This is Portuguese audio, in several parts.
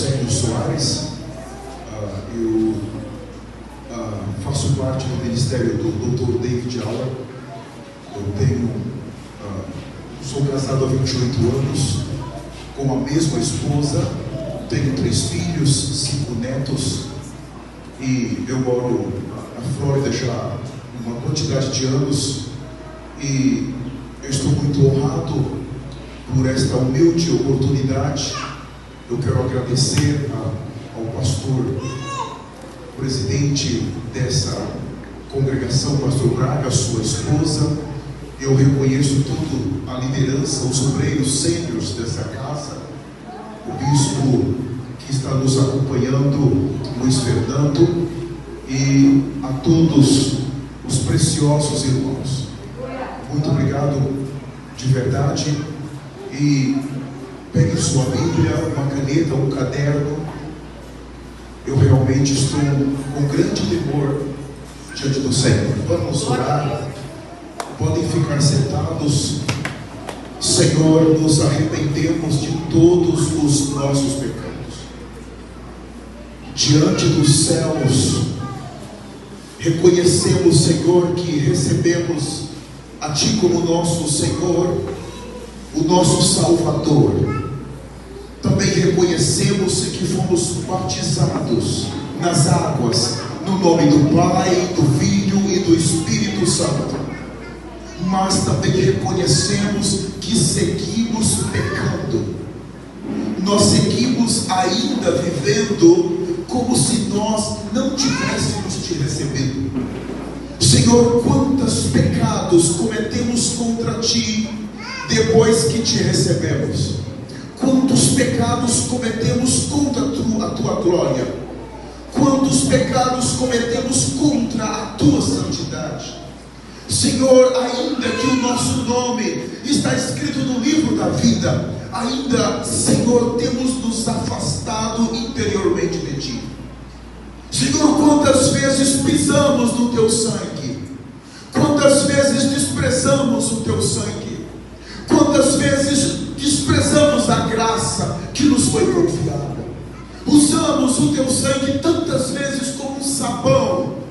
Sérgio Soares. Eu faço parte do ministério do Dr. David Auer. Eu sou casado há 28 anos com a mesma esposa, tenho 3 filhos, 5 netos, e eu moro na Flórida já há uma quantidade de anos, e eu estou muito honrado por esta humilde oportunidade. Eu quero agradecer ao pastor, presidente dessa congregação, pastor Braga, sua esposa. Eu reconheço toda a liderança, os obreiros sêniores dessa casa, o bispo que está nos acompanhando, Luiz Fernando, e a todos os preciosos irmãos. Muito obrigado de verdade. E pegue sua Bíblia, uma caneta, um caderno. Eu realmente estou com grande temor diante do Senhor. Vamos orar. Podem ficar sentados. Senhor, nos arrependemos de todos os nossos pecados. Diante dos céus, reconhecemos, Senhor, que recebemos a Ti como nosso Senhor, o nosso Salvador. Também reconhecemos que fomos batizados nas águas, no nome do Pai, do Filho e do Espírito Santo. Mas também reconhecemos que seguimos pecando. Nós seguimos ainda vivendo como se nós não tivéssemos Te recebido. Senhor, quantos pecados cometemos contra Ti depois que Te recebemos? Quantos pecados cometemos contra a Tua glória? Quantos pecados cometemos contra a Tua santidade? Senhor, ainda que o nosso nome está escrito no livro da vida, ainda, Senhor, temos nos afastado interiormente de Ti. Senhor, quantas vezes pisamos no Teu sangue? Quantas vezes desprezamos o Teu sangue? Quantas vezes desprezamos a graça que nos foi confiada? Usamos o Teu sangue tantas vezes como um sabão.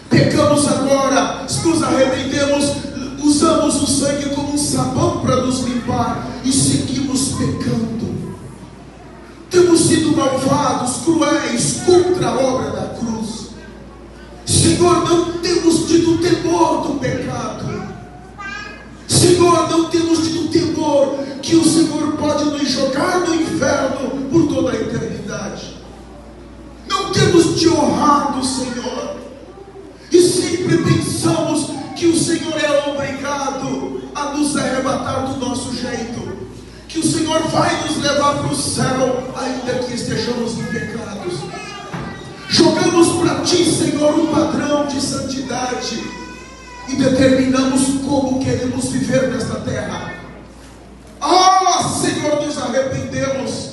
Pecamos agora, nos arrependemos, usamos o sangue como um sabão para nos limpar e seguimos pecando. Temos sido malvados, cruéis contra a obra da cruz. Senhor, não temos tido temor do pecado. Senhor, não temos tido temor que o Senhor pode nos jogar no inferno por toda a eternidade. Não temos Te honrado, Senhor, e sempre pensamos que o Senhor é obrigado a nos arrebatar do nosso jeito, que o Senhor vai nos levar para o céu, ainda que estejamos em pecados. Jogamos para Ti, Senhor, um padrão de santidade e determinamos como queremos viver nesta terra. Senhor, nos arrependemos,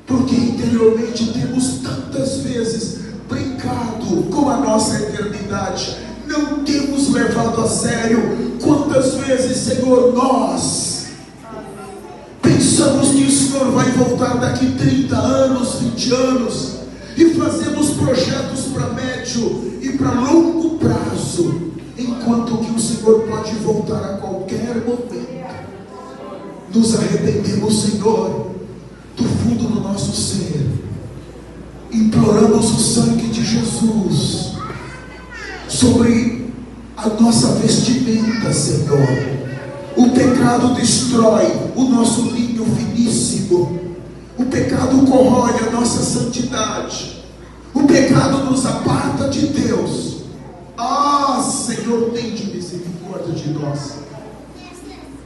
porque interiormente temos tantas vezes brincado com a nossa eternidade, não temos levado a sério. Quantas vezes, Senhor, nós pensamos que o Senhor vai voltar daqui 30 anos, 20 anos, e fazemos projetos para médio e para longo prazo, enquanto que o Senhor pode voltar a qualquer momento. Nos arrependemos, Senhor, do fundo do nosso ser. Imploramos o sangue de Jesus sobre a nossa vestimenta, Senhor. O pecado destrói o nosso linho finíssimo. O pecado corrói a nossa santidade. O pecado nos aparta de Deus. Senhor, tem de misericórdia de nós.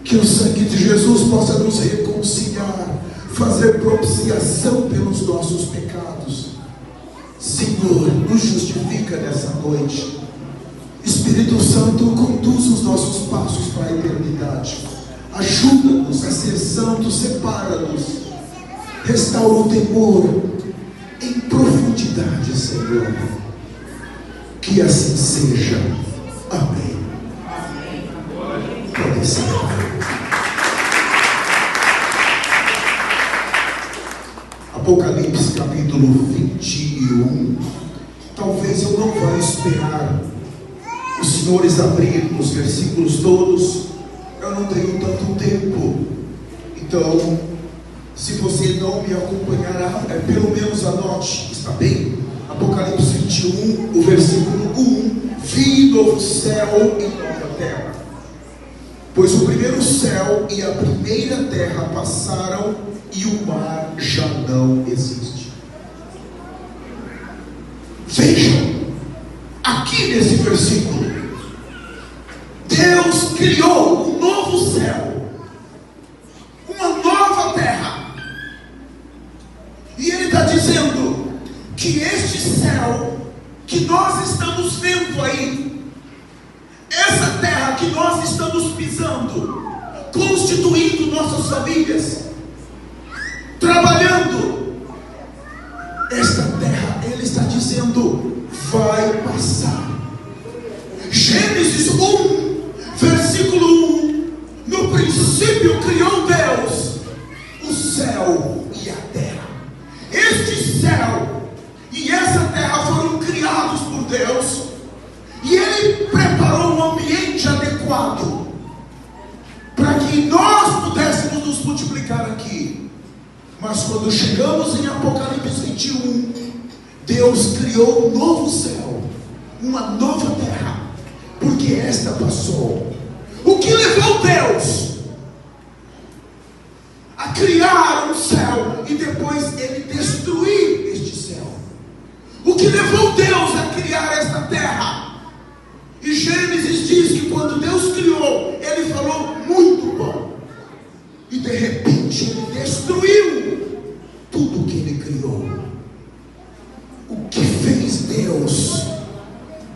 Que o sangue de Jesus possa nos reconciliar, fazer propiciação pelos nossos pecados. Senhor, nos justifica nessa noite. Espírito Santo, conduz os nossos passos para a eternidade. Ajuda-nos a ser santos, separa-nos. Restaura o temor em profundidade, Senhor. Que assim seja. Amém. Pode ser. A Apocalipse capítulo 21. Talvez eu não vá esperar os senhores abrirem os versículos todos, eu não tenho tanto tempo. Então, se você não me acompanhará, pelo menos anote, está bem? Apocalipse 21, o versículo 1: vi novo céu e nova terra, pois o primeiro céu e a primeira terra passaram e o mar já não existe. Vejam, aqui nesse versículo, Deus criou um novo céu, uma nova terra, e Ele está dizendo que este céu que nós estamos vendo aí, essa terra que nós estamos pisando, constituindo nossas famílias, trabalhando, esta terra, Ele está dizendo, vai passar. Gênesis 1, versículo 1: no princípio criou Deus o céu e a terra. Este céu e essa terra foram criados por Deus, e Ele preparou um ambiente adequado para que nós pudéssemos nos multiplicar aqui. Mas quando chegamos em Apocalipse 21, Deus criou um novo céu, uma nova terra, porque esta passou. O que levou Deus a criar um céu e depois Ele destruir este céu? O que levou Deus a criar esta terra? E Gênesis diz que quando Deus criou, Ele falou muito bom, e de repente Ele destruiu tudo que Ele criou. O que fez Deus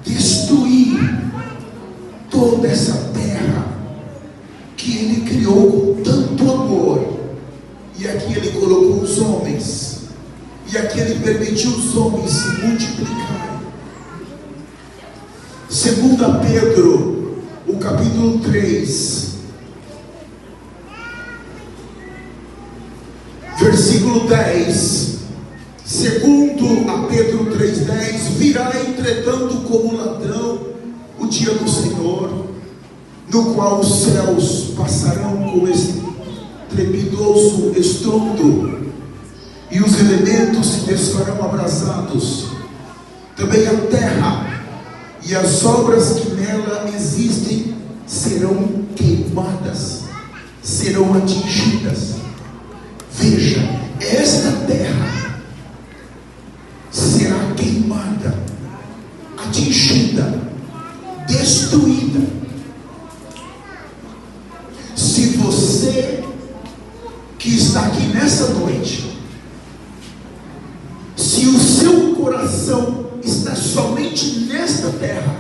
destruir toda essa terra que Ele criou com tanto amor? E aqui Ele colocou os homens, e aqui Ele permitiu os homens se multiplicarem. 2 Pedro, o capítulo 3, versículo 10. Segundo a Pedro 3,10: virá entretanto como ladrão o dia do Senhor, no qual os céus passarão com estrepitoso estrondo, e os elementos se desfarão abrasados, também a terra e as obras que nela existem serão queimadas, serão atingidas. Veja, esta terra será queimada, atingida, destruída. Se você que está aqui nessa noite, se o seu coração está somente nesta terra,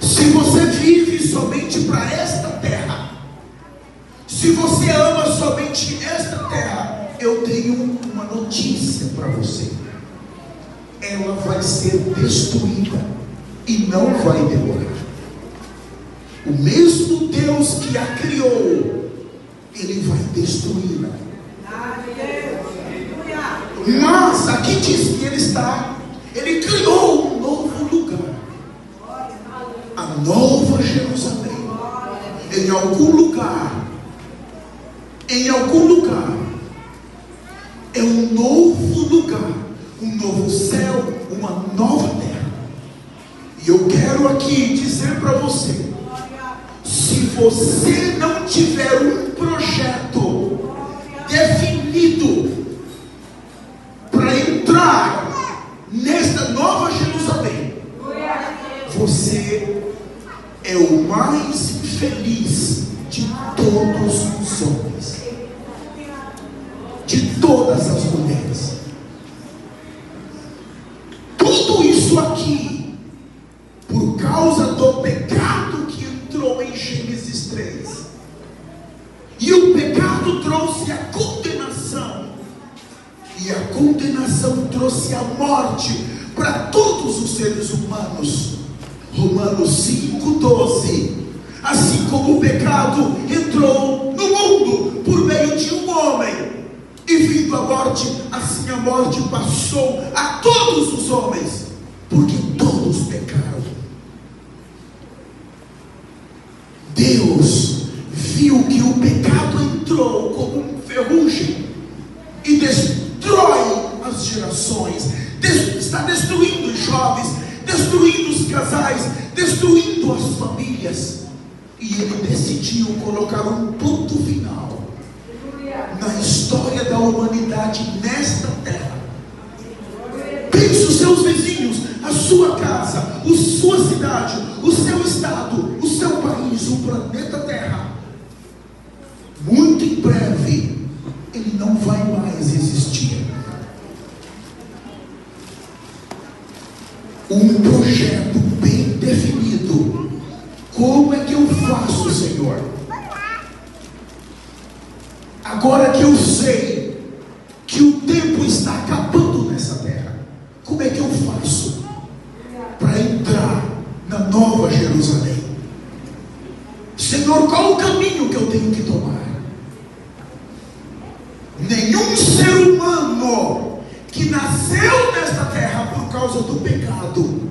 se você vive somente para esta terra, se você ama somente esta terra, eu tenho uma notícia para você: ela vai ser destruída e não vai demorar. O mesmo Deus que a criou, Ele vai destruí-la. Mas aqui diz que Ele criou um novo lugar, a Nova Jerusalém. Em algum lugar, é um novo lugar, um novo céu, uma nova terra. E eu quero aqui dizer para você: se você não tiver um projeto definido para entrar nesta Nova Jerusalém, você é o mais infeliz de todos os homens, de todas as mulheres. Tudo isso aqui por causa do pecado que entrou em Gênesis 3. E o pecado trouxe a condenação, e a condenação trouxe a morte para todos os seres humanos. Romanos 5,12. Assim como o pecado entrou no mundo por meio de um homem, e vindo a morte, assim a morte passou a todos os homens, porque todos pecaram. Deus viu que o pecado entrou como um ferrugem e destrói as gerações, está destruindo os jovens, destruindo os casais, destruindo as famílias. E Ele decidiu colocar um ponto final na história da humanidade nesta terra. Pense os seus vizinhos, a sua casa, a sua cidade, o seu estado, o seu país, o planeta Terra. Muito em breve ele não vai mais existir. Um projeto bem definido. Como é que eu faço, Senhor? Agora que eu sei que o tempo está acabando nessa terra, como é que eu faço para entrar na Nova Jerusalém? Senhor, qual o caminho que eu tenho que tomar? Nenhum ser humano que nasceu nesta terra por causa do pecado,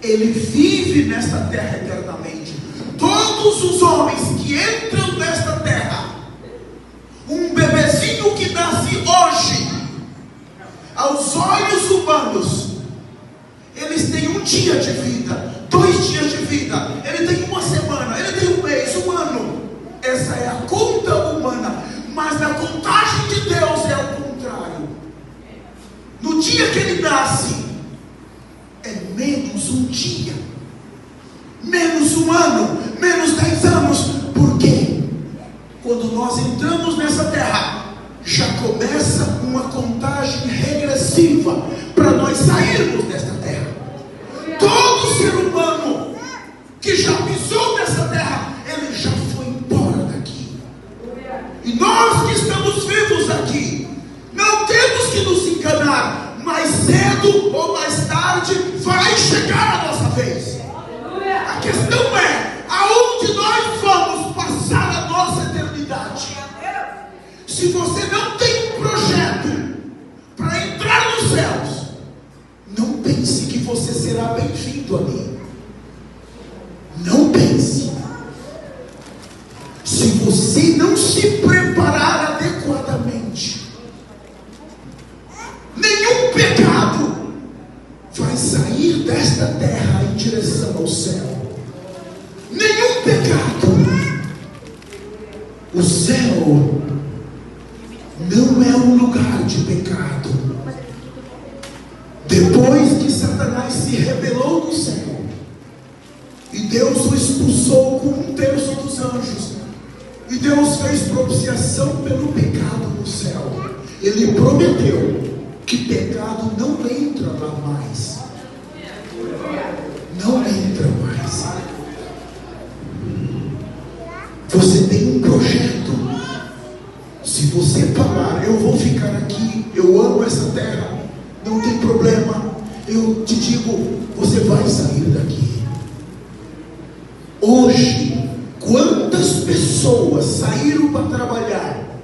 ele vive nesta terra eternamente. Todos os homens que entram nesta terra, um bebezinho que nasce hoje, aos olhos humanos, eles têm um dia de vida, 2 dias de vida, ele tem uma semana, ele tem um mês, um ano. Essa é a conta humana, mas na contagem de Deus é o contrário. No dia que ele nasce, é menos um dia, menos um ano, menos 10 anos. Por quê? Quando nós entramos nessa terra, já começa uma contagem regressiva para nós sairmos desta terra. Todo ser humano que já pisou nessa terra, ele já foi embora daqui. E nós que estamos vivos aqui, não temos que nos enganar. Mais cedo ou mais tarde vai chegar a nossa vez. A questão é, aonde nós vamos passar a nossa eternidade? Se você não tem um projeto para entrar nos céus, não pense que você será bem-vindo ali. Não pense. Se você não se preparar adequadamente, nenhum pecado vai sair desta terra em direção ao céu. Nenhum pecado. O céu não é um lugar de pecado. Depois que Satanás se rebelou no céu e Deus o expulsou com 1/3 dos anjos, e Deus fez propiciação pelo pecado no céu, Ele prometeu que pecado não entra lá mais. Não entra mais. Você tem um projeto. Se você falar, eu vou ficar aqui, eu amo essa terra, não tem problema, eu te digo, você vai sair daqui. Hoje, quantas pessoas saíram para trabalhar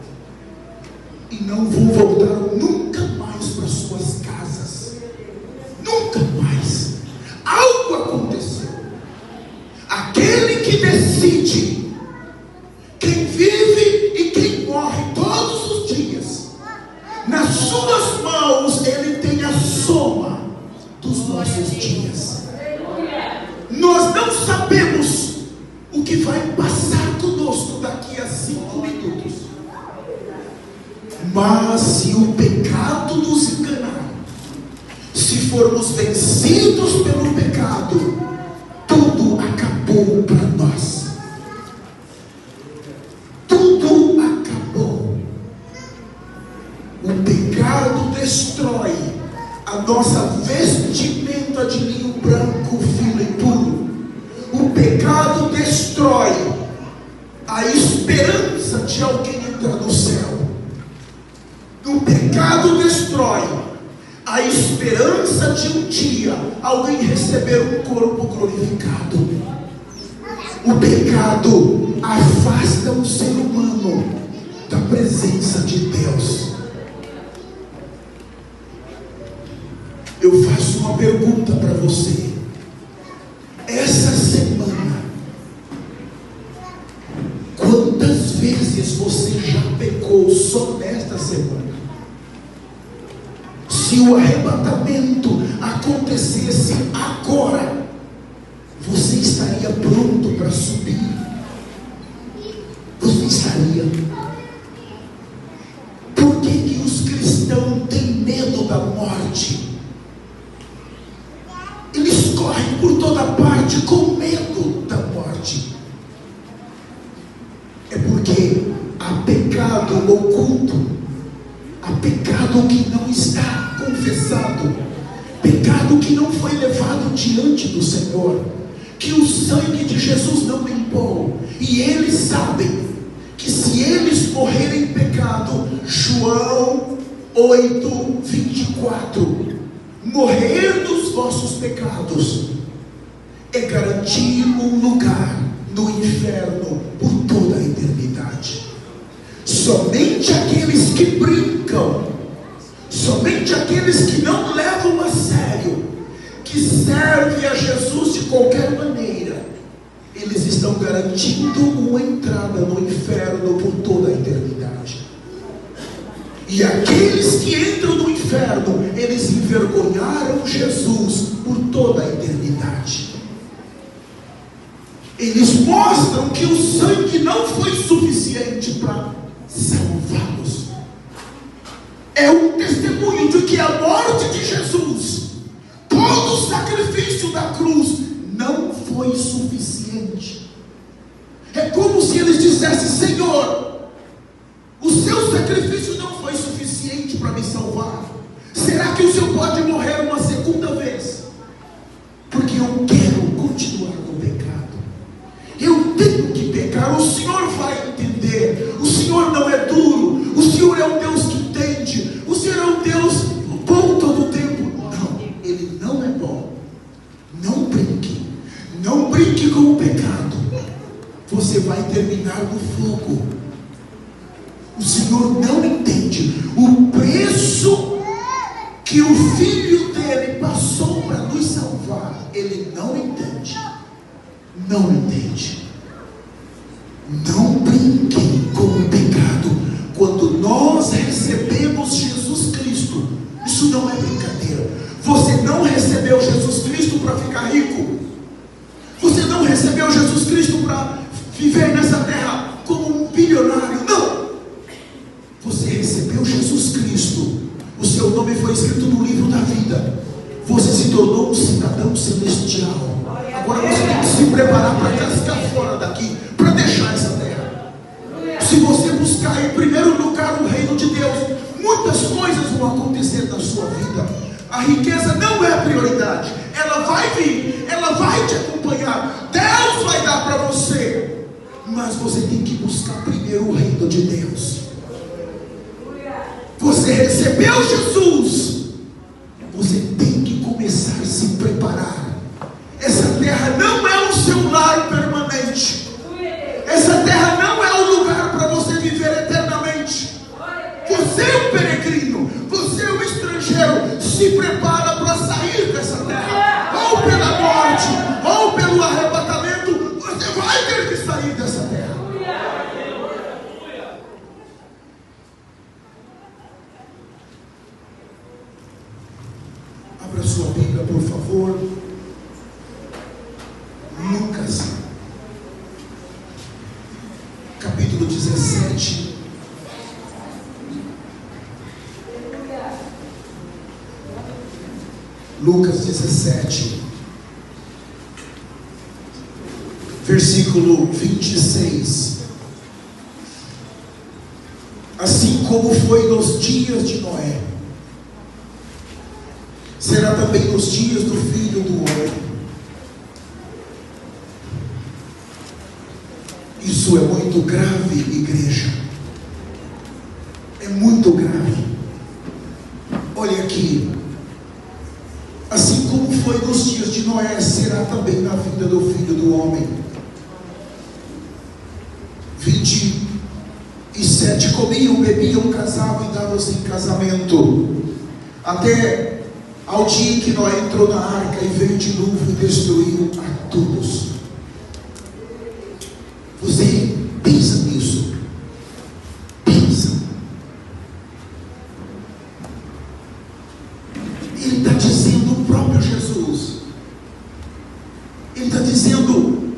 e não vão voltar nunca mais para suas casas? Nunca mais. Algo aconteceu. Aquele que decide, quem vive e quem morre todos os dias, nas suas mãos ele tem a soma dos nossos dias. Nós não sabemos o que vai passar conosco daqui a 5 minutos. Mas se o pecado nos enganar, se formos vencidos pelo pecado, tudo acabou para nós. Tudo acabou. O pecado destrói a nossa vestimenta de linho branco, fino e puro. O pecado destrói a esperança de alguém entrar no céu. O pecado destrói a esperança de um dia alguém receber um corpo glorificado. O pecado afasta o ser humano da presença de Deus. Eu faço uma pergunta para você. Essa semana, quantas vezes você já pecou só nesta semana? Se o arrebatamento acontecesse agora, você estaria pronto para subir? Você estaria? Por que os cristãos têm medo da morte? Eles correm por toda parte com medo da morte. É porque há pecado oculto, há pecado que não está confessado, pecado que não foi levado diante do Senhor, que o sangue de Jesus não limpou. E eles sabem que se eles morrerem em pecado, João 8:24, morrer dos vossos pecados é garantir um lugar no inferno por toda a eternidade. Somente aqueles que brincam, somente aqueles que não levam a sério, que servem a Jesus de qualquer maneira, eles estão garantindo uma entrada no inferno por toda a eternidade. E aqueles que entram no inferno, eles envergonharam Jesus por toda a eternidade. Eles mostram que o sangue não foi suficiente para salvá-los. É um testemunho de que a morte de Jesus, todo o sacrifício da cruz, não foi suficiente. É como se eles dissessem: Senhor, o seu sacrifício não foi suficiente para me salvar. Será que o Senhor pode morrer uma segunda vez? Porque eu quero continuar no pecado. Eu tenho que pecar. O Senhor vai entender. O Senhor não é duro. O Senhor é um Deus que entende. O Senhor é um Deus bom todo o tempo. Não, Ele não é bom. Não brinque. Não brinque com o pecado. Você vai terminar no fogo. O Senhor não entende o preço que o Filho dele passou para nos salvar. Ele não entende. Não entende. Não brinque com o pecado. Quando nós recebemos Jesus Cristo, isso não é brincadeira. Você não recebeu Jesus Cristo para ficar rico. Você não recebeu Jesus Cristo para viver nessa terra como um bilionário. Não. Você recebeu Jesus Cristo. O seu nome foi escrito no livro da vida. Você se tornou um cidadão celestial. Agora você tem que se preparar para cascar fora daqui, para deixar essa terra. Se você buscar em primeiro lugar o reino de Deus, muitas coisas vão acontecer na sua vida. A riqueza não é a prioridade. Ela vai vir, ela vai te acompanhar. Deus vai dar para você. Mas você tem que buscar primeiro o reino de Deus. Você recebeu Jesus, você tem que começar a se preparar. Essa terra não é o seu lar permanente. Essa terra não é o lugar para você viver eternamente. Você é um peregrino, você é um estrangeiro. Se prepara para sair dessa terra, ou pela morte, ou pelo arrebatamento. Você vai ter que sair dessa terra. Abra sua Bíblia, por favor. Lucas, capítulo 17. Lucas 17, versículo 26. Assim como foi nos dias de Noé, será também nos dias do Filho do Homem. Isso é muito grave, igreja. É muito grave. Olha aqui. Assim como foi nos dias de Noé, será também na vida do Filho do Homem. 27. Comiam, bebiam, casavam e davam-se em casamento, até ao dia em que Noé entrou na arca e veio o dilúvio e destruiu a todos. Você pensa nisso? Pensa. Ele está dizendo, o próprio Jesus, ele está dizendo,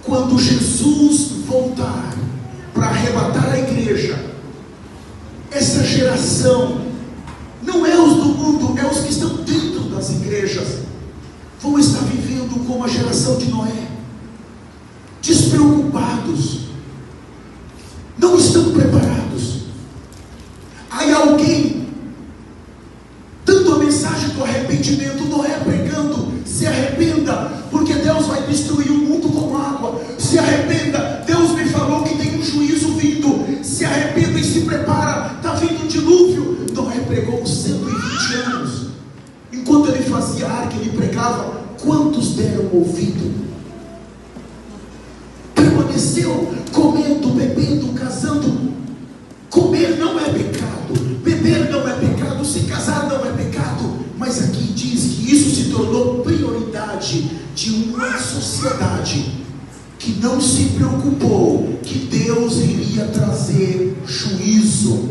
quando Jesus voltar para arrebatar a igreja, essa geração, não é os do mundo, é os que estão dentro das igrejas, vão estar vivendo como a geração de Noé, despreocupados, não estão preparados. Aí alguém dando a mensagem do arrependimento, Noé pregando, se arrependa, porque Deus vai destruir o mundo com água, se arrependa, Deus me falou que tem um juízo vindo, se arrependa e se prepara, está vindo um dilúvio. Noé pregou 120 anos, enquanto ele fazia arca, ele pregava, quantos deram ouvido? Permaneceu comendo, bebendo, casando. Comer não é pecado, beber não é pecado, se casar não é pecado, mas aqui diz que isso se tornou prioridade de uma sociedade que não se preocupou que Deus iria trazer juízo.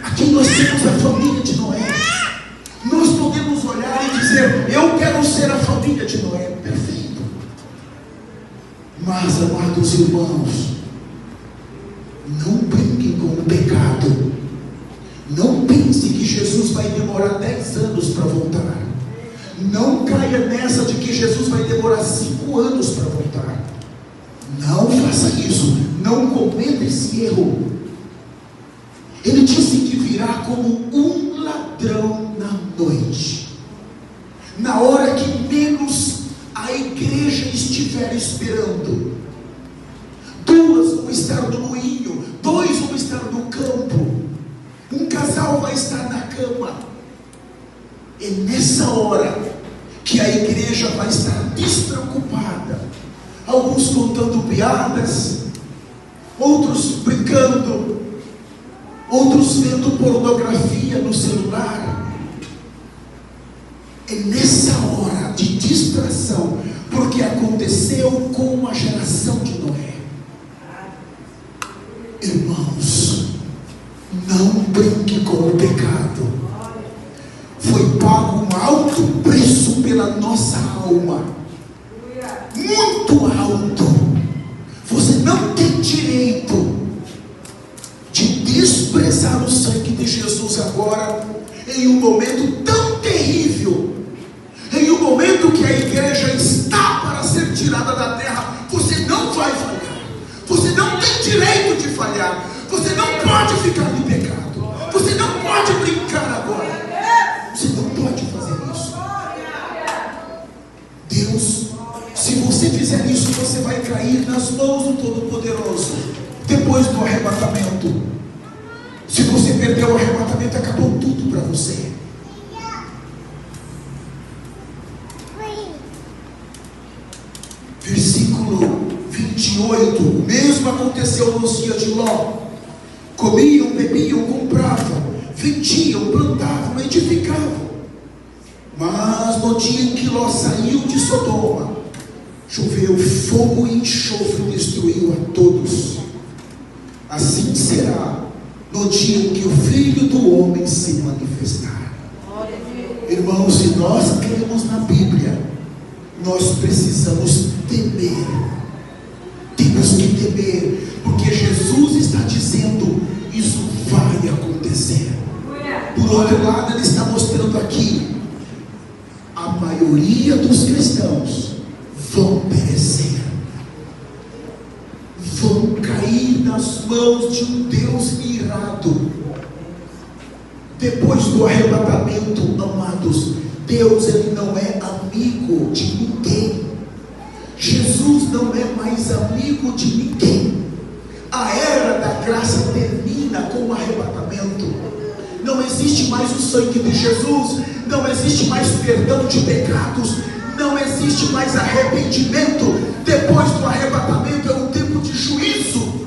Aqui nós temos a família de Noé. Nós podemos olhar e dizer, eu quero ser a família de Noé. Perfeito. Mas, amados irmãos, não brinquem com o pecado. Não pense que Jesus vai demorar 10 anos para voltar. Não caia nessa de que Jesus vai demorar 5 anos para voltar. Não faça isso. Não cometa esse erro. Ele disse que virá como um ladrão na noite, na hora que menos a igreja estiver esperando. 2 vão estar no moinho, 2 vão estar no campo, um casal vai estar na cama. É nessa hora que a igreja vai estar despreocupada, alguns contando piadas, outros brincando, outros vendo pornografia no celular. É nessa hora de distração, porque aconteceu com a geração de Noé. Irmãos, não brinque com o pecado. Foi pago um alto preço pela nossa alma, muito alto. Você não tem direito de desprezar o sangue de Jesus agora, em um momento tão terrível, em um momento que a igreja está para ser tirada da terra. Você não vai falhar, você não tem direito de falhar, você não pode ficar em pecado, você não pode brincar agora, você não pode fazer isso. Deus, se você fizer isso, você vai cair nas mãos do Todo-Poderoso depois do arrebatamento. Se você perdeu o arrebatamento, acabou tudo para você. Versículo 28. O mesmo aconteceu nos dias de Ló. Comiam, bebiam, compravam, vendiam, plantavam, edificavam. Mas no dia em que Ló saiu de Sodoma, choveu fogo e enxofre e destruiu a todos. Assim será no dia em que o Filho do Homem se manifestar. Irmãos, se nós cremos na Bíblia, nós precisamos temer. Temos que temer, porque Jesus está dizendo, isso vai acontecer. Por outro lado, ele está mostrando aqui, a maioria dos cristãos vão perecer, vão cair nas mãos de um Deus irado. Depois do arrebatamento, amados, Deus, ele não é amigo de ninguém. Jesus não é mais amigo de ninguém. A era da graça termina com o arrebatamento. Não existe mais o sangue de Jesus, não existe mais perdão de pecados, não existe mais arrependimento. Depois do arrebatamento é um tempo de juízo,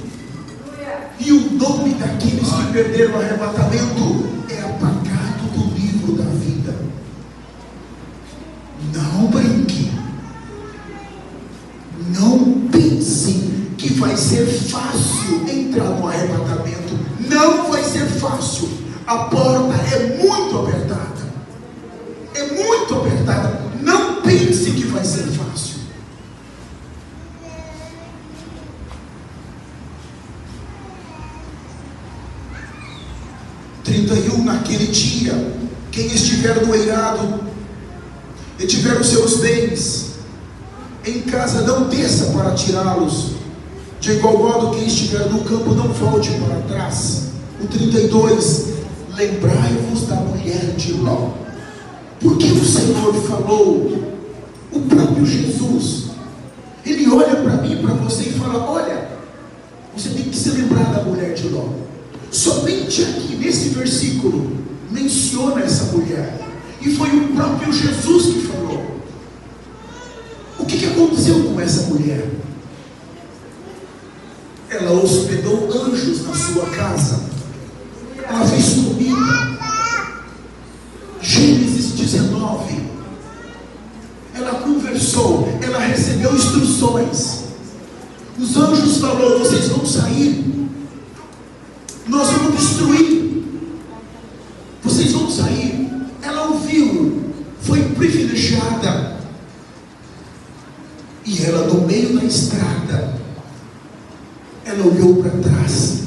e o nome daqueles que perder o arrebatamento é apagado do livro da vida. Não brinque. Não pense que vai ser fácil entrar no arrebatamento. Não vai ser fácil. A porta é muito apertada. É muito apertada. Não pense que vai ser fácil. Naquele dia, quem estiver no eirado e tiver os seus bens em casa, não desça para tirá-los. De igual modo, quem estiver no campo, não volte para trás. O 32, lembrai-vos da mulher de Ló. Porque o Senhor falou, o próprio Jesus, Ele olha para mim, para você e fala: olha, você tem que se lembrar da mulher de Ló. Somente aqui nesse versículo menciona essa mulher, e foi o próprio Jesus que falou. O que aconteceu com essa mulher? Ela hospedou anjos na sua casa, ela fez comida. Gênesis 19, ela conversou, ela recebeu instruções. Os anjos falaram: vocês vão sair, nós vamos destruir, vocês vão sair. Ela ouviu, foi privilegiada, e ela, no meio da estrada, ela olhou para trás.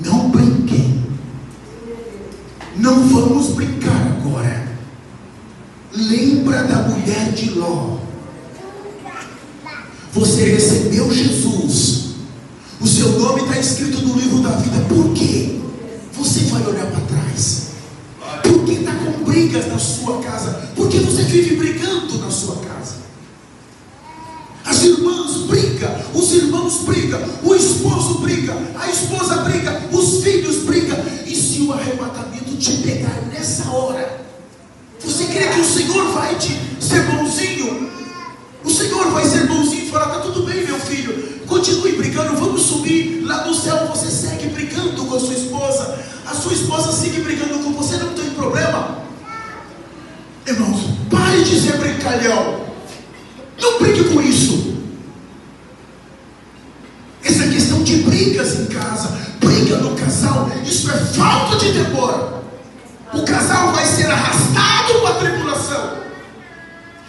Não brinquem, não vamos brincar agora. Lembra da mulher de Ló. Você recebeu Jesus, o seu nome está escrito no livro da vida. Por quê? Você vai olhar para trás? Por que está com brigas na sua casa? Por que você vive brigando na sua casa? As irmãs brigam, os irmãos brigam, o esposo briga, a esposa briga, os filhos brigam. E se o arrebatamento te pegar nessa hora, você crê que o Senhor vai te ser bonzinho? O Senhor vai ser bonzinho e falar: está tudo bem, meu filho, continue brigando, vamos subir lá no céu. Você segue brigando com a sua esposa, a sua esposa segue brigando com você, não tem problema. Irmãos, pare de ser brincalhão, não brigue com isso. Essa questão de brigas em casa, briga no casal, isso é falta de temor. O casal vai ser arrastado para a tribulação,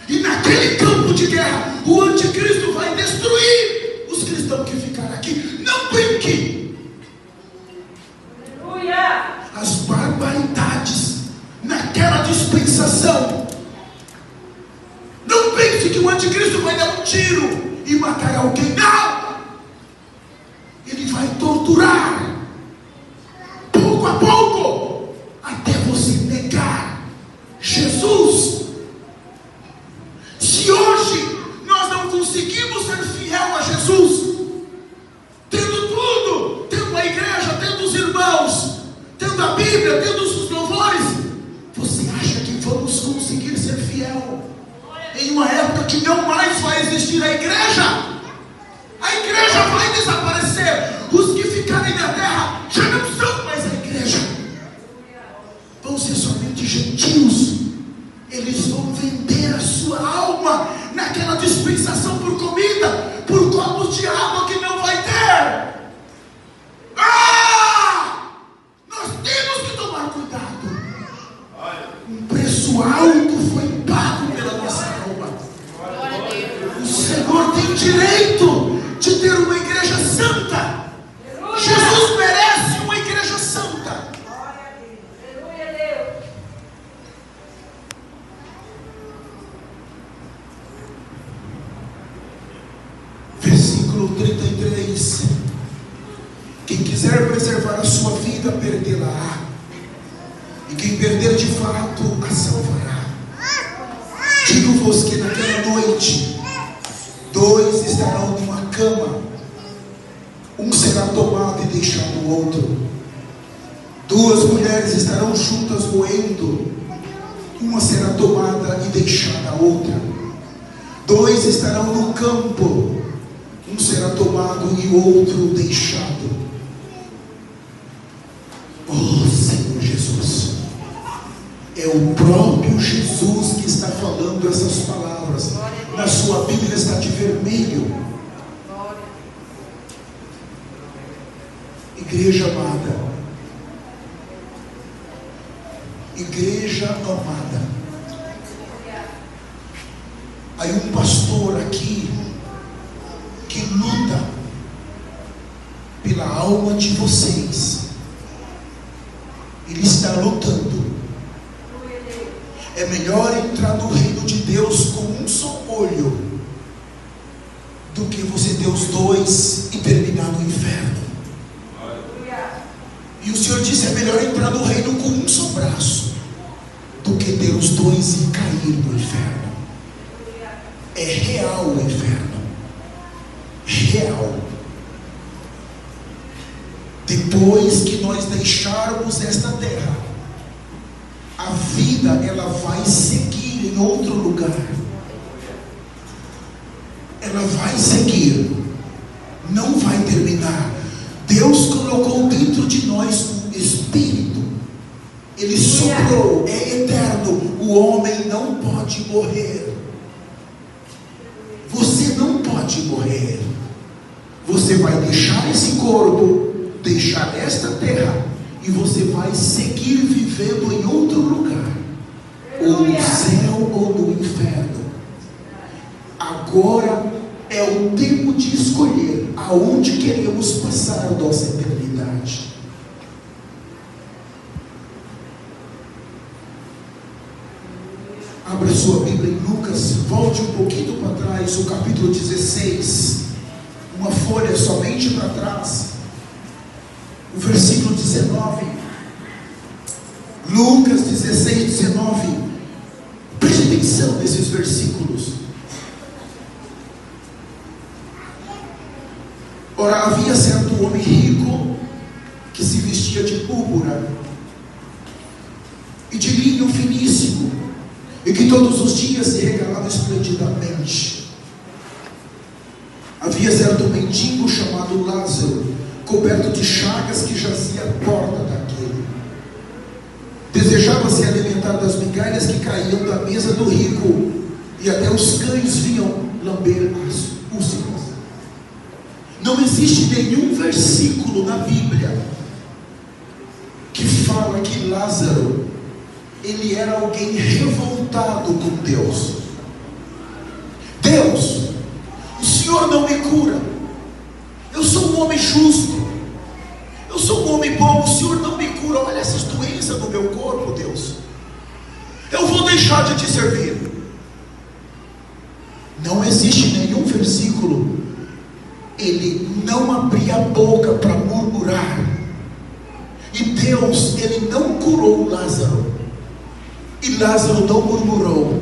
e naquele campo de guerra, o anticristo vai destruir os cristãos que ficaram aqui. Não brinque. Aleluia. As barbaridades naquela dispensação. Não pense que o anticristo vai dar um tiro e matar alguém. Não. Ele vai torturar, pouco a pouco, até você negar Jesus. Se hoje nós não conseguimos ser fiel a Jesus, tendo tudo, tendo a igreja, tendo os irmãos, tendo a Bíblia, tendo os louvores, você acha que vamos conseguir ser fiel em uma época que não mais vai existir a igreja? A igreja vai desaparecer. Os que ficarem na terra já não são mais a igreja, vão ser somente gentios. Eles vão vender a sua alma naquela dispensação por comida, por copos de água que não vai ter. Nós temos que tomar cuidado. Um preço alto foi pago pela nossa alma. O Senhor tem direito de ter uma igreja santa. Jesus merece uma igreja santa. Versículo 33. Quem quiser preservar a sua vida, perdê-la-á, e quem perder de fato, a salvará. Digo-vos que naquela noite, dois estarão numa cama, um será tomado e deixado o outro. Duas mulheres estarão juntas moendo, uma será tomada e deixada a outra. Dois estarão no campo, um será tomado e o outro deixado. É o próprio Jesus que está falando essas palavras. Na sua Bíblia está de vermelho. Igreja amada, igreja amada, aí um pastor aqui que luta pela alma de vocês. Ele está lutando. É melhor entrar no reino de Deus com um só olho do que você ter os dois e terminar no inferno. E o Senhor disse: é melhor entrar no reino com um só braço do que ter os dois e cair no inferno. É real o inferno. Real. Depois que nós deixarmos esta terra, a vida ela vai seguir em outro lugar. Ela vai seguir. Não vai terminar. Deus colocou dentro de nós um espírito. Ele soprou, é eterno. O homem não pode morrer. Você não pode morrer. Você vai deixar esse corpo, deixar esta terra, e você vai seguir vivendo em outro lugar, ou no céu ou no inferno. Agora é o tempo de escolher aonde queremos passar a nossa eternidade. Abra sua Bíblia em Lucas, volte um pouquinho para trás, o capítulo 16, uma folha somente para trás, o versículo 19. Lucas 16, 19. Preste atenção nesses versículos. Ora, havia certo homem rico que se vestia de púrpura e de linho finíssimo, e que todos os dias se regalava esplendidamente. Havia certo mendigo chamado Lázaro, coberto de chagas, que jazia à porta daquele. Desejava se alimentar das migalhas que caíam da mesa do rico, e até os cães vinham lamber as úlceras. Não existe nenhum versículo na Bíblia que fala que Lázaro, ele era alguém revoltado com Deus. Deus, o Senhor não me cura. Eu sou um homem justo. Eu sou um homem bom. O Senhor não me cura. Olha essas doenças no meu corpo, Deus. Eu vou deixar de te servir. Não existe nenhum versículo. Ele não abria a boca para murmurar. E Deus, ele não curou Lázaro. E Lázaro não murmurou.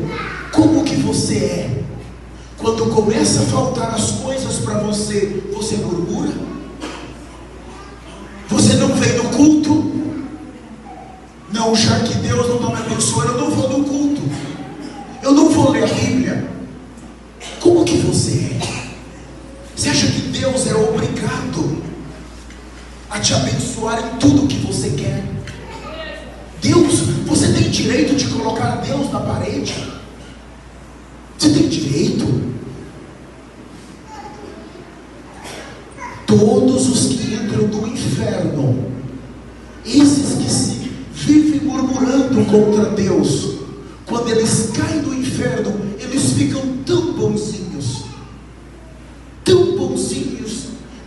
Como que você é? Quando começa a faltar as coisas para você, você murmura? Você não vem no culto? Não, já que Deus não está me abençoando, eu não vou no culto. Eu não vou ler a Bíblia. Como que você é? Você acha que Deus é obrigado a te abençoar em tudo que você quer? Deus, você tem direito de colocar Deus na parede? Você tem direito? Todos os que entram no inferno, esses que se vivem murmurando contra Deus, quando eles caem no inferno, eles ficam tão bonzinhos,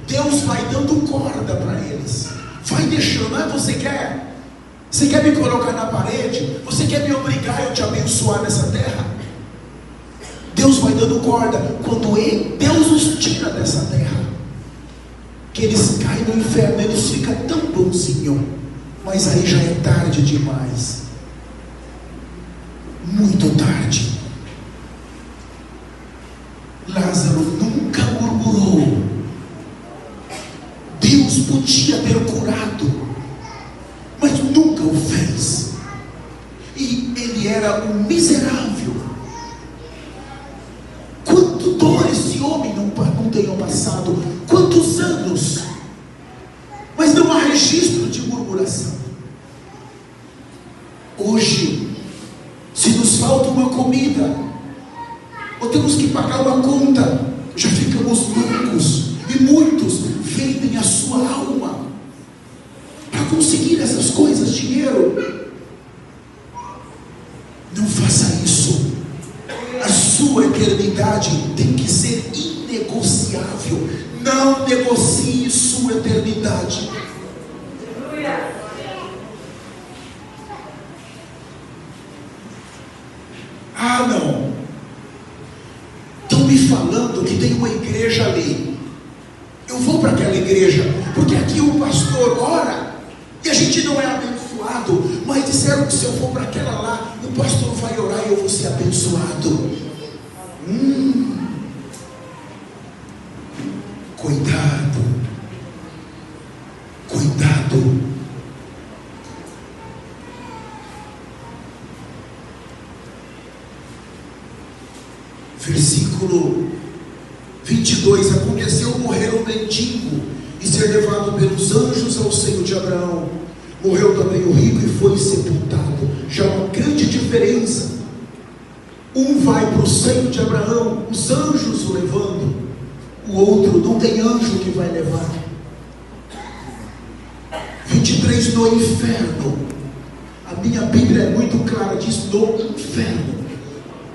Deus vai dando corda para eles, vai deixando. Ah, você quer me colocar na parede? Você quer me obrigar a te abençoar nessa terra? Deus vai dando corda. Quando Deus os tira dessa terra, que eles caem no inferno, eles ficam tão bonzinhos, mas aí já é tarde demais, muito tarde. Lázaro nunca murmurou. Deus podia ter curado, mas nunca o fez. E ele era um miserável. Quanto dor esse homem não tenha passado, quantos anos, mas não há registro de murmuração. Hoje comida, ou temos que pagar uma conta, já ficamos loucos, e muitos vendem a sua alma para conseguir essas coisas, dinheiro. Não faça isso. A sua eternidade tem que ser inegociável. Não negocie sua eternidade. Ah, não, estão me falando que tem uma igreja ali, eu vou para aquela igreja, porque aqui o pastor ora, e a gente não é abençoado, mas disseram que se eu for para aquela lá, o pastor vai orar e eu vou ser abençoado. Cuidado, cuidado. Versículo 22, aconteceu morrer um mendigo e ser levado pelos anjos ao seio de Abraão. Morreu também o rico e foi sepultado. Já uma grande diferença. Um vai para o seio de Abraão, os anjos o levando. O outro não tem anjo que vai levar. 23, no inferno. A minha Bíblia é muito clara, diz no inferno.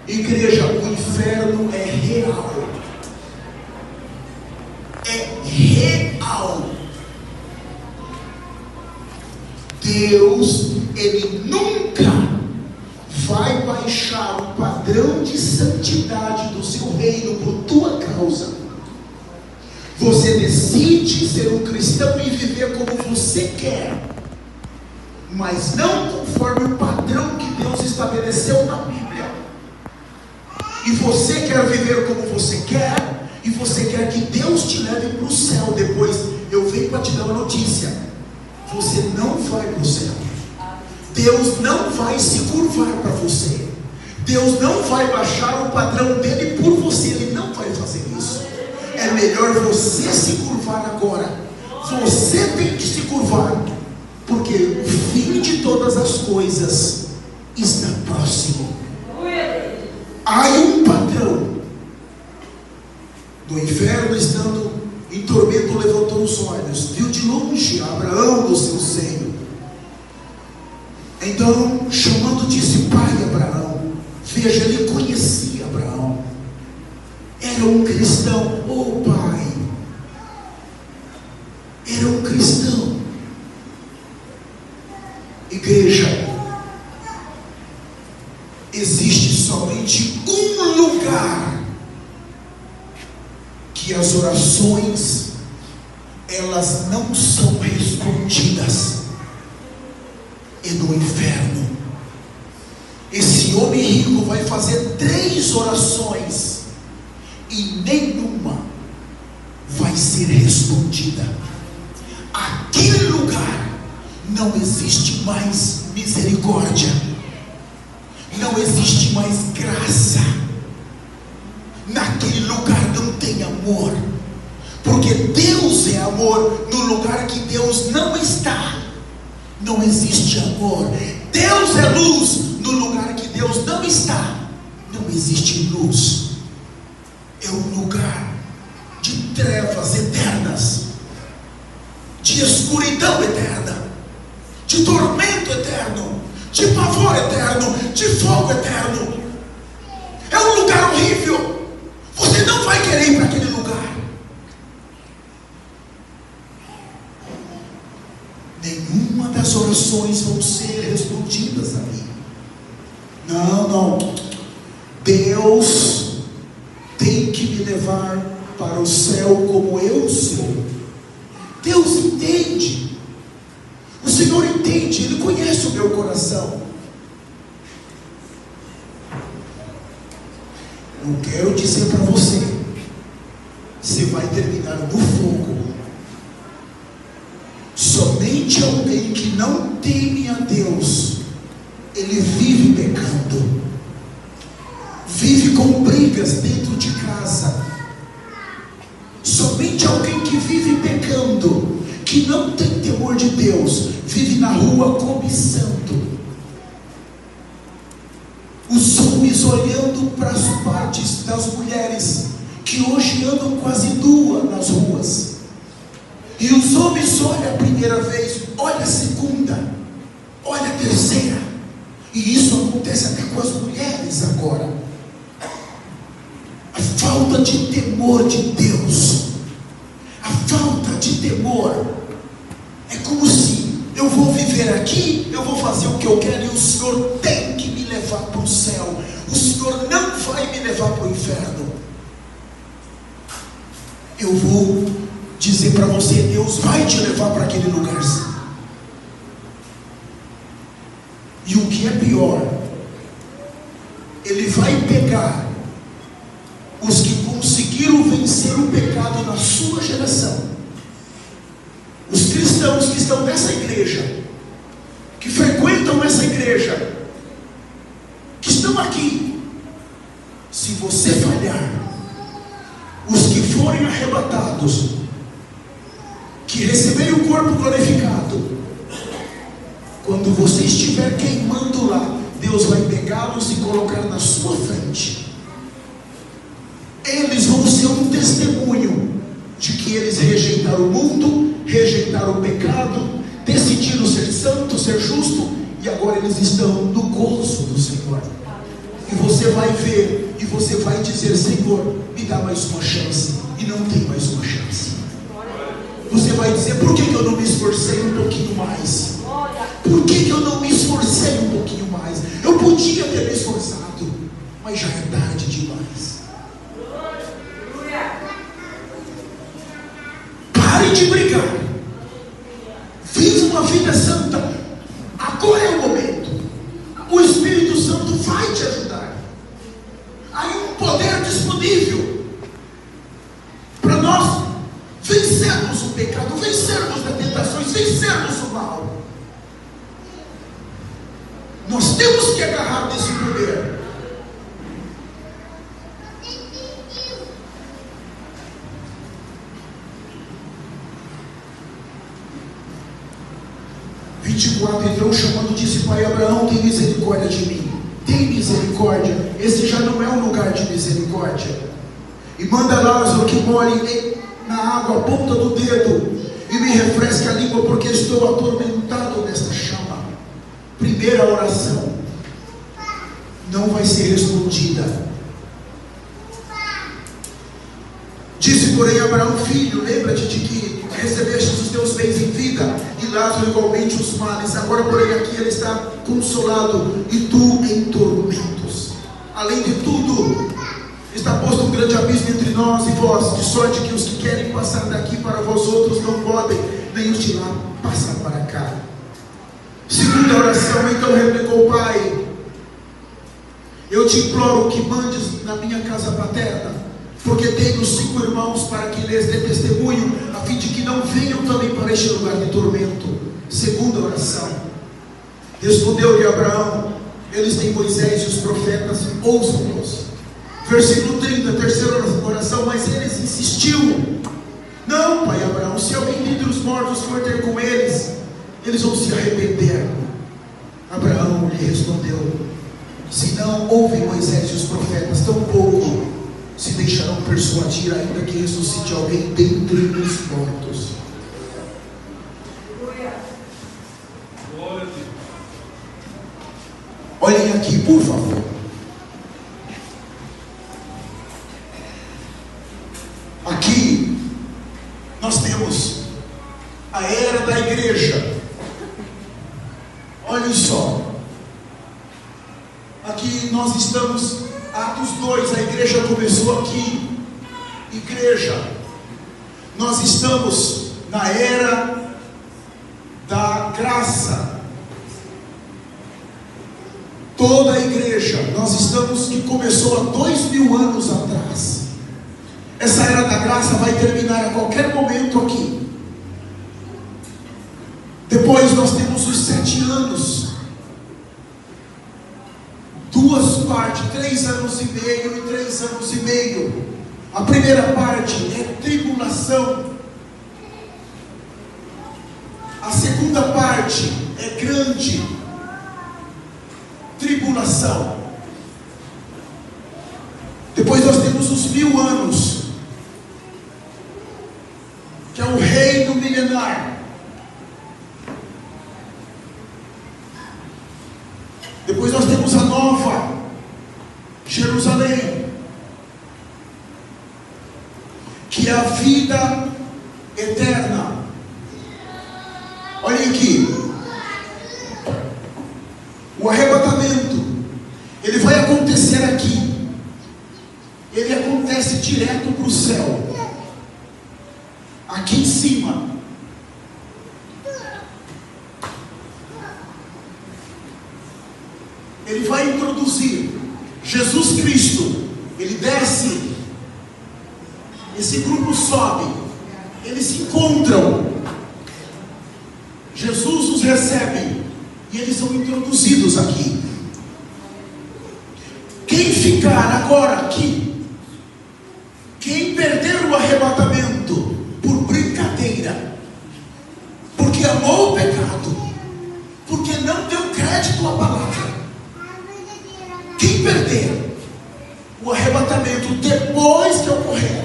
Igreja, o inferno é real. É real. Deus, Ele nunca vai baixar o padrão de santidade do seu reino por tua causa. Você decide ser um cristão e viver como você quer, mas não conforme o padrão que Deus estabeleceu na Bíblia. E você quer viver como você quer, e você quer que Deus te leve para o céu. Depois eu venho para te dar uma notícia: você não vai para o céu. Deus não vai se curvar para você. Deus não vai baixar o padrão dele por você. Ele não vai fazer isso. É melhor você se curvar agora. Você tem que se curvar, porque o fim de todas as coisas está próximo. Há um padrão. Do inferno, estando em tormento, levantou os olhos, viu de longe Abraão no seu seio. Então, chamando, disse: Pai Abraão. Veja, ele conhecia Abraão, era um cristão. Oh pai, era um cristão. Igreja, existe somente um lugar que as orações elas não são respondidas, é no inferno. Esse homem rico vai fazer 3 orações e nenhuma vai ser respondida. Aquele lugar não existe mais misericórdia, não existe mais graça. Naquele lugar não tem amor, porque Deus é amor. No lugar que Deus não está, não existe amor. Deus é luz. No lugar que Deus não está, não existe luz. É um lugar de trevas eternas, de escuridão eterna, de tormento eterno, de pavor eterno, de fogo eterno. É um lugar horrível. Você não vai querer ir para aquele lugar. Nenhuma das orações vão ser respondidas ali. Não. Deus tem que me levar para o céu como eu sou. Deus entende. O Senhor entende. Ele conhece o meu coração. Eu quero dizer para você: você vai terminar no fogo. Somente alguém que não teme a Deus, ele vive pecando, vive com brigas dentro de casa. Somente alguém que vive pecando, que não tem temor de Deus, vive na rua cobiçando. Os homens olhando para as partes das mulheres que hoje andam quase nuas nas ruas. E os homens olham a primeira vez, olha a segunda, olha a terceira. E isso acontece até com as mulheres agora. A falta de temor de Deus, a falta de temor, é como se eu vou viver aqui, eu vou fazer o que eu quero e o Senhor tem que me levar para o céu. O Senhor não vai me levar para o inferno. Eu vou dizer para você, Deus vai te levar para aquele lugar. E o que é pior, Ele vai pegar os que conseguiram vencer o pecado na sua geração, os cristãos que estão nessa igreja, que frequentam essa igreja, que estão aqui. Se você falhar, os que forem arrebatados, que receberem o corpo glorificado, quando você estiver queimando lá, Deus vai pegá-los e colocar na sua frente. Eles vão ser um testemunho de que eles rejeitaram o mundo, rejeitaram o pecado, decidiram ser santo, ser justo, e agora eles estão no gozo do Senhor. E você vai ver, e você vai dizer, Senhor, me dá mais uma chance. E não tem mais uma chance. Você vai dizer, por que eu não me esforcei um pouquinho mais? Por que eu não me esforcei um pouquinho mais? Eu podia ter me esforçado, mas já é tarde demais. Pare de brigar. Viva uma vida santa. Agora é o momento. O Espírito Santo vai te ajudar. Há um poder disponível para nós vencermos o pecado, vencermos as tentações, vencermos o mal. Nós temos que agarrar desse poder. Então chamando, disse, Pai Abraão, tem misericórdia de mim. Tem misericórdia. Esse já não é um lugar de misericórdia. E manda Lázaro que more na água a ponta do dedo e me refresque a língua, porque estou atormentado nesta chama. Primeira oração não vai ser respondida. Disse, porém, Abraão, filho, lembra-te de que recebeste os teus bens em vida, e Lázaro igualmente os males. Agora, porém, aqui ele está consolado, e tu em tormentos. Além de tudo, está posto um grande abismo entre nós e vós, de sorte que os que querem passar daqui para vós outros não podem, nem os de lá passar para cá. Segunda oração, então replicou o pai, eu te imploro que mandes na minha casa paterna, porque tenho 5 irmãos, para que lhes dê testemunho, a fim de que não venham também para este lugar de tormento. Segunda oração, respondeu-lhe Abraão, eles têm Moisés e os profetas, ouçam-nos. Versículo 30, terceira oração, mas eles insistiam, não, pai Abraão, se alguém dentre os mortos for ter com eles, eles vão se arrepender. Abraão lhe respondeu, se não ouvem Moisés e os profetas, tampouco se deixarão persuadir, ainda que ressuscite alguém dentre os mortos. Olhem aqui, por favor. Aqui nós temos a era da igreja. Olhem só. Aqui nós estamos, Atos 2, a igreja começou aqui. Igreja, nós estamos na era da graça. Toda a igreja, nós estamos, que começou há 2000 anos atrás. Essa era da graça vai terminar a qualquer momento aqui. Depois nós temos os 7 anos. 2 partes, 3 anos e meio e 3 anos e meio. A primeira parte é tribulação. A segunda parte é grande tribulação. temos os 1000 anos, que é o reino milenar. Depois nós temos a nova Jerusalém, que é a vida eterna. Olhem aqui, o arrebatamento, ele vai acontecer aqui, ele acontece direto para o céu, aqui em cima. Ele vai introduzir Jesus Cristo, ele desce, esse grupo sobe, eles se encontram, Jesus os recebe e eles são introduzidos aqui. Quem ficar agora aqui, quem perder o arrebatamento por brincadeira, porque amou o pecado, porque não deu crédito à palavra, quem perder o arrebatamento depois que ocorrer,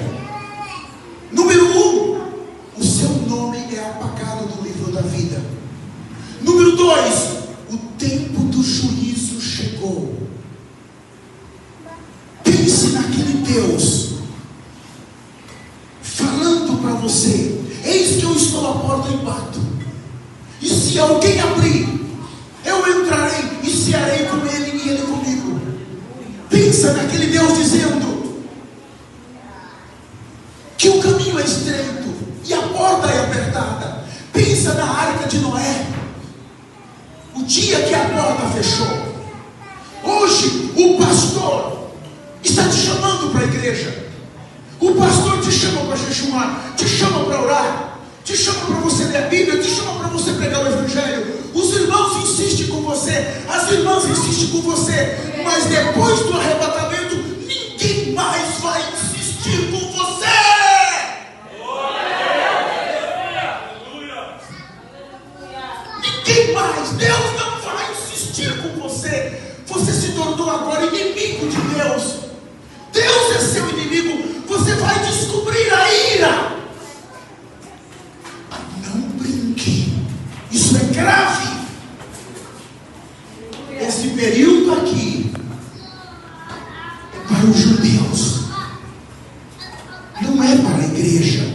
número 1, o seu nome é apagado do livro da vida. Número 2, o tempo do juízo chegou. Pense naquele Deus falando para você: eis que eu estou à porta e bato, e se alguém abrir, eu entrarei e cearei com ele e ele comigo. Pensa naquele Deus dizendo que o caminho é estreito e a porta é apertada. Pensa na arca de Noé, o dia que a porta fechou. Hoje o pastor está te chamando para a igreja, o pastor te chama para jejuar, te chama para orar, te chama para você ler a Bíblia, te chama para você pregar o Evangelho. Os irmãos insistem com você, as irmãs insistem com você, mas depois do arrebatamento ninguém mais vai insistir com você. Ninguém mais, Deus não vai insistir com você. Você se tornou agora inimigo de Deus. Deus é seu inimigo. Você vai descobrir a ira. Não brinque, isso é grave. Esse período aqui é para os judeus, não é para a igreja.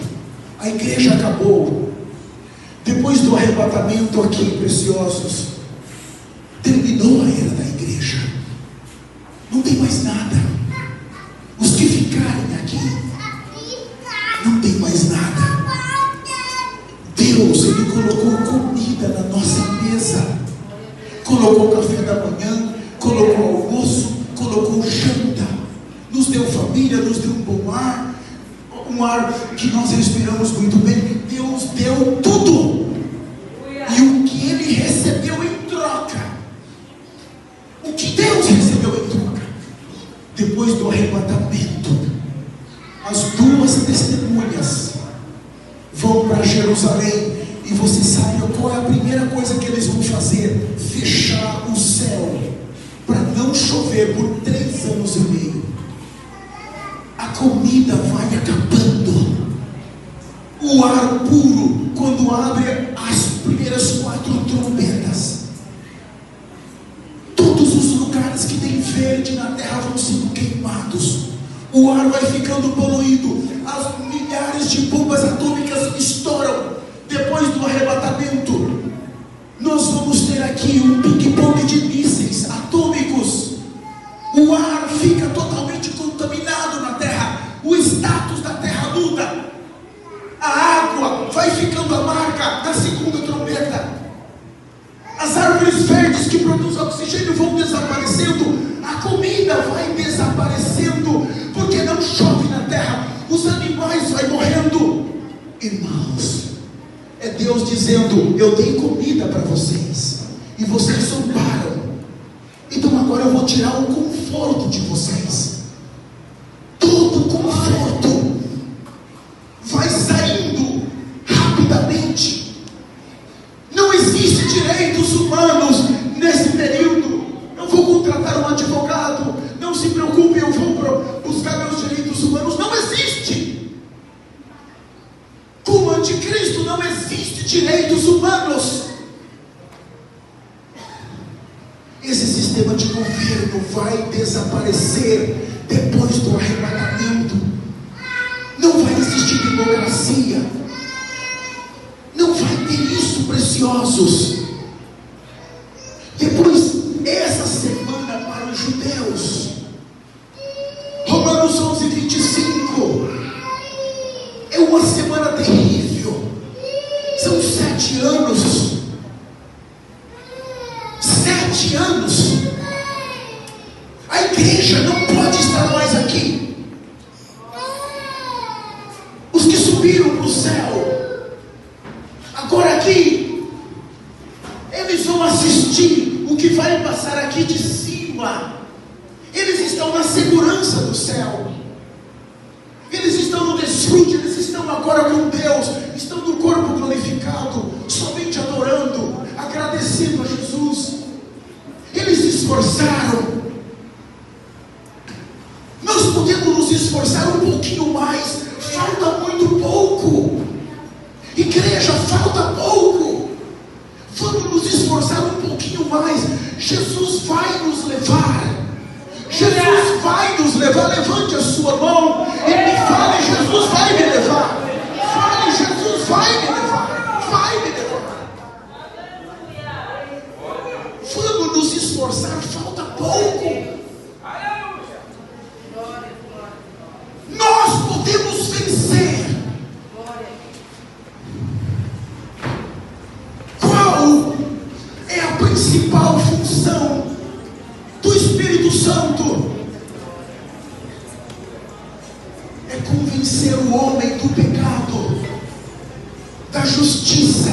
A igreja acabou. Depois do arrebatamento aqui, preciosos, terminou a era da igreja. Não tem mais nada. Os que ficarem aqui não tem mais nada. Deus, Ele colocou comida na nossa mesa, colocou café da manhã, colocou almoço, colocou janta, nos deu família, nos deu um bom ar, um ar que nós respiramos muito bem. Deus deu tudo, e o que Ele recebeu em troca, o que Deus recebeu em troca, depois do arrebatamento, as 2 testemunhas vão para Jerusalém, e você sabe qual é a primeira coisa que eles vão fazer? Fechar o céu, para não chover por 3 anos e meio. A comida vai acabando, o ar puro, quando abre as primeiras 4 trombetas, todos os lugares que tem verde na terra vão sendo queimados, o ar vai ficando poluído, as milhares de bombas atômicas estouram. Depois do arrebatamento, nós vamos ter aqui um ping-pong de mísseis atômicos. O ar fica totalmente contaminado na terra, o status da terra muda, a água vai ficando amarga na segunda trombeta, as árvores verdes que produzem oxigênio vão desaparecendo, a comida vai desaparecendo, porque não chove na terra, os animais vão morrendo. Irmãos, é Deus dizendo: eu dei comida para vocês e vocês zombaram, então agora eu vou tirar o conforto de vocês. Todo o conforto vai saindo rapidamente. Não existe direitos humanos nesse período. Eu vou contratar um advogado, não se preocupe, eu vou buscar meus direitos direitos humanos, não existe. Com o anticristo não existe direitos humanos. Esse sistema de governo vai desaparecer depois do arrebatamento. Não vai existir democracia. Não vai ter isso, preciosos. Depois, essa semana para os judeus, Romanos 11:25, é uma semana terrível. São 7 anos. 7 anos. A igreja não pode estar mais aqui. Os que subiram para o céu, agora aqui, eles vão assistir o que vai passar aqui de cima. Eles estão na segurança do céu. Eles estão no desfrute. Eles estão agora com Deus. Estão no corpo glorificado, somente adorando, agradecendo a Jesus. Eles se esforçaram. Nós podemos nos esforçar um pouquinho mais. Falta muito pouco. Igreja, falta pouco. Vamos nos esforçar um pouquinho mais. Jesus vai nos levar. Jesus vai nos levar. Levante a sua mão e me fale: Jesus vai me levar. Fale: Jesus vai me levar. Vai me levar. Vamos nos esforçar. Falta pouco. Nós podemos vencer. Qual é a principal função do Espírito Santo? É convencer o homem do pecado, da justiça